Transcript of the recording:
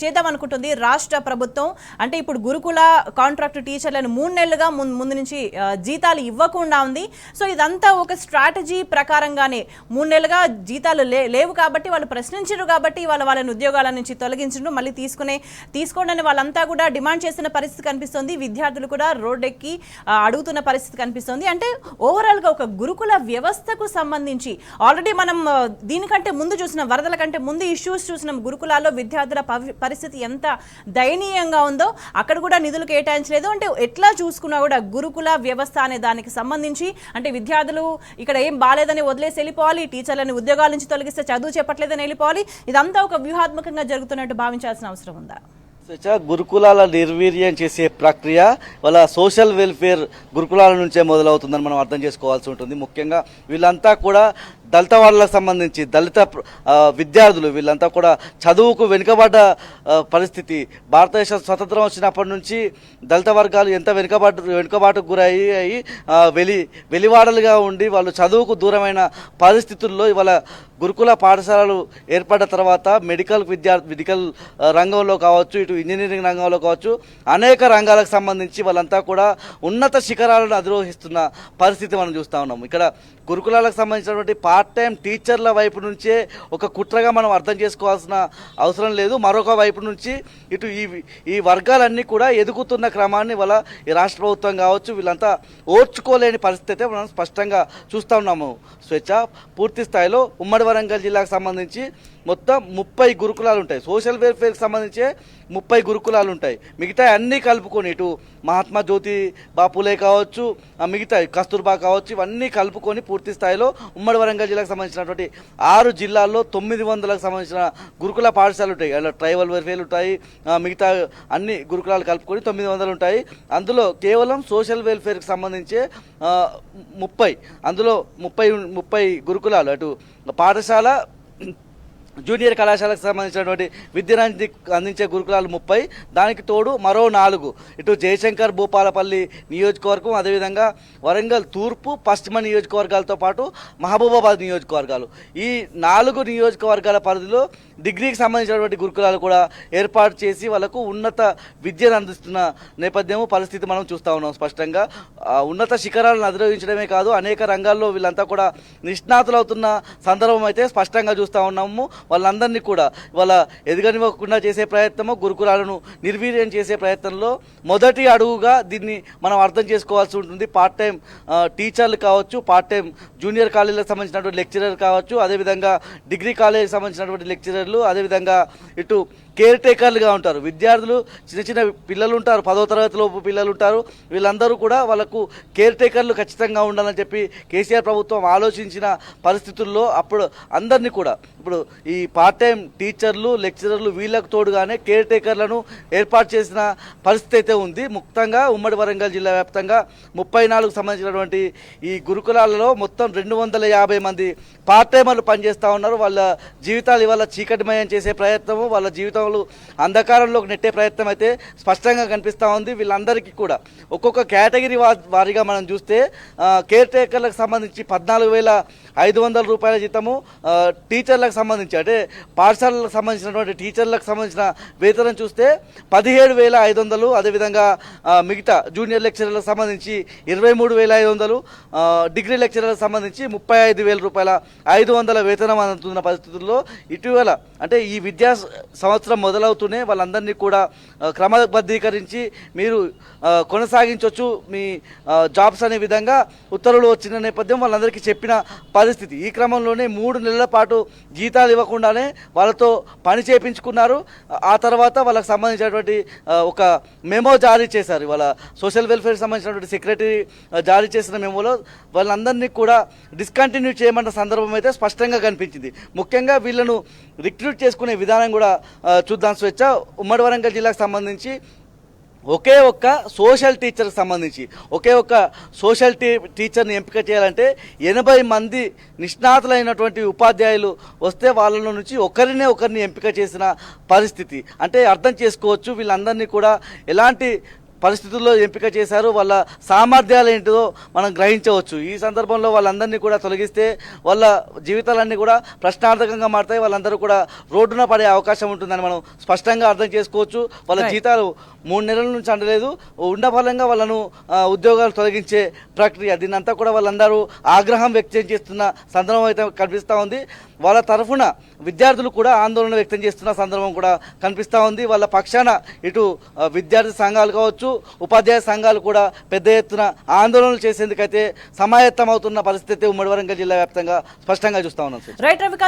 చేద్దామనుకుంటుంది రాష్ట్ర ప్రభుత్వం? అంటే ఇప్పుడు గురుకుల కాంట్రాక్ట్ టీచర్లను 3 నెలలుగా ముందు నుంచి జీతాలు ఇవ్వకుండా ఉంది. సో ఇదంతా ఒక స్ట్రాటజీ ప్రకారంగానే 3 నెలలుగా జీతాలు లేవు కాబట్టి వాళ్ళు ప్రశ్నించరు కాబట్టి వాళ్ళని ఉద్యోగాల నుంచి తొలగించడం, మళ్ళీ తీసుకోండి వాళ్ళంతా కూడా డిమాండ్ చేస్తున్న పరిస్థితి కనిపిస్తుంది. విద్యార్థులు కూడా రోడ్డెక్కి అడుగుతున్న పరిస్థితి కనిపిస్తుంది. అంటే ఓవరాల్గా ఒక గురుకుల వ్యవస్థకు సంబంధించి ఆల్రెడీ మనం దీనికంటే ముందు చూసిన వరదల కంటే ముందు ఇష్యూస్ చూసిన గురుకులాల్లో విద్యార్థుల పరిస్థితి ఎంత దయనీయంగా ఉందో అక్కడ కూడా నిధులు కేటాయించలేదు. అంటే ఎట్లా చూసుకున్నా కూడా గురుకుల వ్యవస్థ అనే దానికి సంబంధించి అంటే విద్యార్థులు ఇక్కడ ఏం బాలేదని వదిలేసి వెళ్ళిపోవాలి, టీచర్లని ఉద్యోగాల నుంచి తొలగిస్తే చదువు చెప్పట్లేదని వెళ్ళిపోవాలి, ఇదంతా ఒక వ్యూహాత్మకంగా జరుగుతున్నట్టు భావించాల్సిన అవసరం ఉందా? గురుకులాల నిర్వీర్యం చేసే ప్రక్రియ వాళ్ళ సోషల్ వెల్ఫేర్ గురుకులాల నుంచే మొదలవుతుందని మనం అర్థం చేసుకోవాల్సి ఉంటుంది. ముఖ్యంగా వీళ్ళంతా కూడా దళిత వాళ్ళకు సంబంధించి దళిత విద్యార్థులు వీళ్ళంతా కూడా చదువుకు వెనుకబడ్డ పరిస్థితి. భారతదేశం స్వతంత్రం వచ్చినప్పటి నుంచి దళిత వర్గాలు ఎంత వెనుకబాటుకు గురయ్యి వెలివాడలుగా ఉండి వాళ్ళు చదువుకు దూరమైన పరిస్థితుల్లో ఇవాళ గురుకుల పాఠశాలలు ఏర్పడ్డ తర్వాత మెడికల్ రంగంలో కావచ్చు, ఇటు ఇంజనీరింగ్ రంగంలో కావచ్చు, అనేక రంగాలకు సంబంధించి వాళ్ళంతా కూడా ఉన్నత శిఖరాలను అధిరోహిస్తున్న పరిస్థితి మనం చూస్తూ ఉన్నాము. ఇక్కడ గురుకులాలకు సంబంధించినటువంటి పార్ట్ టైం టీచర్ల వైపు నుంచే ఒక కుట్రగా మనం అర్థం చేసుకోవాల్సిన అవసరం లేదు. మరొక వైపు నుంచి ఇటు ఈ వర్గాలన్నీ కూడా ఎదుగుతున్న క్రమాన్ని వాళ్ళ ఈ రాష్ట్ర ప్రభుత్వం కావచ్చు వీళ్ళంతా ఓర్చుకోలేని పరిస్థితి అయితే మనం స్పష్టంగా చూస్తూ ఉన్నాము. స్వేచ్ఛ పూర్తి స్థాయిలో ఉమ్మడి వరంగల్ జిల్లాకు సంబంధించి మొత్తం 30 గురుకులాలు ఉంటాయి. సోషల్ వెల్ఫేర్కి సంబంధించే 30 గురుకులాలు ఉంటాయి. మిగతా అన్నీ కలుపుకొని ఇటు మహాత్మా జ్యోతి బాపులే కావచ్చు, మిగతా కస్తూర్బా కావచ్చు, ఇవన్నీ కలుపుకొని పూర్తి స్థాయిలో ఉమ్మడి వరంగల్ జిల్లాకు సంబంధించినటువంటి 6 జిల్లాల్లో 900లకు సంబంధించిన గురుకుల పాఠశాలలు ఉంటాయి. అలా ట్రైబల్ వెల్ఫేర్లు ఉంటాయి, మిగతా అన్ని గురుకులాలు కలుపుకొని 900 ఉంటాయి. అందులో కేవలం సోషల్ వెల్ఫేర్కి సంబంధించే 30, అందులో 30 గురుకులాలు అటు పాఠశాల జూనియర్ కళాశాలకు సంబంధించినటువంటి విద్యను అందించే గురుకులాలు 30, దానికి తోడు మరో 4 ఇటు జయశంకర్ భూపాలపల్లి నియోజకవర్గం, అదేవిధంగా వరంగల్ తూర్పు పశ్చిమ నియోజకవర్గాలతో పాటు మహబూబాబాద్ నియోజకవర్గాలు. ఈ 4 నియోజకవర్గాల పరిధిలో డిగ్రీకి సంబంధించినటువంటి గురుకులాలు కూడా ఏర్పాటు చేసి వాళ్ళకు ఉన్నత విద్యను అందిస్తున్న నేపథ్యము పరిస్థితి మనం చూస్తూ ఉన్నాం. స్పష్టంగా ఉన్నత శిఖరాలను అధిరోహించడమే కాదు అనేక రంగాల్లో వీళ్ళంతా కూడా నిష్ణాతులు అవుతున్న సందర్భం అయితే స్పష్టంగా చూస్తూ ఉన్నాము. వాళ్ళందరినీ కూడా వాళ్ళ ఎదగనివ్వకుండా చేసే ప్రయత్నము, గురుకులాలను నిర్వీర్యం చేసే ప్రయత్నంలో మొదటి అడుగుగా దీన్ని మనం అర్థం చేసుకోవాల్సి ఉంటుంది. పార్ట్ టైం టీచర్లు కావచ్చు, పార్ట్ టైం జూనియర్ కాలేజీలకు సంబంధించినటువంటి లెక్చరర్ కావచ్చు, అదేవిధంగా డిగ్రీ కాలేజీకి సంబంధించినటువంటి లెక్చరర్లు, అదేవిధంగా ఇటు కేర్ టేకర్లుగా ఉంటారు. విద్యార్థులు చిన్న పిల్లలు ఉంటారు, 10వ తరగతి లోపు పిల్లలు ఉంటారు. వీళ్ళందరూ కూడా వాళ్ళకు కేర్ టేకర్లు ఖచ్చితంగా ఉండాలని చెప్పి కేసీఆర్ ప్రభుత్వం ఆలోచించిన పరిస్థితుల్లో అప్పుడు అందరినీ కూడా ఇప్పుడు ఈ పార్ట్ టైం టీచర్లు లెక్చరర్లు వీళ్ళకు తోడుగానే కేర్ టేకర్లను ఏర్పాటు చేసిన పరిస్థితి అయితే ఉంది. ముఖ్యంగా ఉమ్మడి వరంగల్ జిల్లా వ్యాప్తంగా 34కు సంబంధించినటువంటి ఈ గురుకులాలలో మొత్తం 250 మంది పార్ట్ టైమర్లు పనిచేస్తూ ఉన్నారు. వాళ్ళ జీవితాలు ఇవాళ చీకటిమయం చేసే ప్రయత్నము, వాళ్ళ జీవితంలో అంధకారంలోకి నెట్టే ప్రయత్నం అయితే స్పష్టంగా కనిపిస్తూ ఉంది. వీళ్ళందరికీ కూడా ఒక్కొక్క కేటగిరీ వారీగా మనం చూస్తే కేర్ టేకర్లకు సంబంధించి 14,500 రూపాయల జీతము, టీచర్లకు సంబంధించి అంటే పాఠశాలలకు సంబంధించినటువంటి టీచర్లకు సంబంధించిన వేతనం చూస్తే 17,500, అదేవిధంగా మిగతా జూనియర్ లెక్చరర్లకు సంబంధించి 23,500, డిగ్రీ లెక్చరర్లకు సంబంధించి 35,000 రూపాయల 500 వేతనం అందుతున్న పరిస్థితుల్లో ఇటీవల అంటే ఈ విద్యా సంవత్సరం మొదలవుతూనే వాళ్ళందరినీ కూడా క్రమబద్ధీకరించి మీరు కొనసాగించవచ్చు మీ జాబ్స్ అనే విధంగా ఉత్తర్వులు వచ్చిన నేపథ్యం వాళ్ళందరికీ చెప్పిన పరిస్థితి. ఈ క్రమంలోనే 3 నెలల పాటు జీతాలు ఇవ్వకుండానే వాళ్ళతో పని చేయించుకున్నారు. ఆ తర్వాత వాళ్ళకి సంబంధించినటువంటి ఒక మెమో జారీ చేశారు. వాళ్ళ సోషల్ వెల్ఫేర్కి సంబంధించినటువంటి సెక్రటరీ జారీ చేసిన మెమోలో వాళ్ళందరినీ కూడా డిస్కంటిన్యూ చేయమన్న సందర్భం అయితే స్పష్టంగా కనిపించింది. ముఖ్యంగా వీళ్ళను రిక్రూట్ చేసుకునే విధానం కూడా చూద్దాం. స్వేచ్ఛ ఉమ్మడి వరంగల్ జిల్లాకు సంబంధించి ఒకే ఒక్క సోషల్ టీచర్కి సంబంధించి ఒకే ఒక్క సోషల్ టీచర్ని ఎంపిక చేయాలంటే 80 మంది నిష్ణాతులైనటువంటి ఉపాధ్యాయులు వస్తే వాళ్ళ నుంచి ఒకరిని ఎంపిక చేసిన పరిస్థితి. అంటే అర్థం చేసుకోవచ్చు వీళ్ళందరినీ కూడా ఎలాంటి పరిస్థితుల్లో ఎంపిక చేశారు, వాళ్ళ సామర్థ్యాలు ఏంటిదో మనం గ్రహించవచ్చు. ఈ సందర్భంలో వాళ్ళందరినీ కూడా తొలగిస్తే వాళ్ళ జీవితాలన్నీ కూడా ప్రశ్నార్థకంగా మారుతాయి, వాళ్ళందరూ కూడా రోడ్డున పడే అవకాశం ఉంటుందని మనం స్పష్టంగా అర్థం చేసుకోవచ్చు. వాళ్ళ జీతాలు 3 నెలల నుంచి అందలేదు, ఉండఫలంగా వాళ్ళను ఉద్యోగాలు తొలగించే ప్రక్రియ, దీన్నంతా కూడా వాళ్ళందరూ ఆగ్రహం వ్యక్తం చేస్తున్న సందర్భం అయితే కనిపిస్తూ ఉంది. వాళ్ళ తరఫున విద్యార్థులు కూడా ఆందోళన వ్యక్తం చేస్తున్న సందర్భం కూడా కనిపిస్తూ ఉంది. వాళ్ళ పక్షాన ఇటు విద్యార్థి సంఘాలు కావచ్చు, ఉపాధ్యాయ సంఘాలు కూడా పెద్ద ఎత్తున ఆందోళనలు చేసేందుకైతే సమాయత్తం అవుతున్న పరిస్థితి ఉమ్మడి వరంగల్ జిల్లా వ్యాప్తంగా స్పష్టంగా చూస్తూ ఉన్నాం. రైట్ రవికాంత్.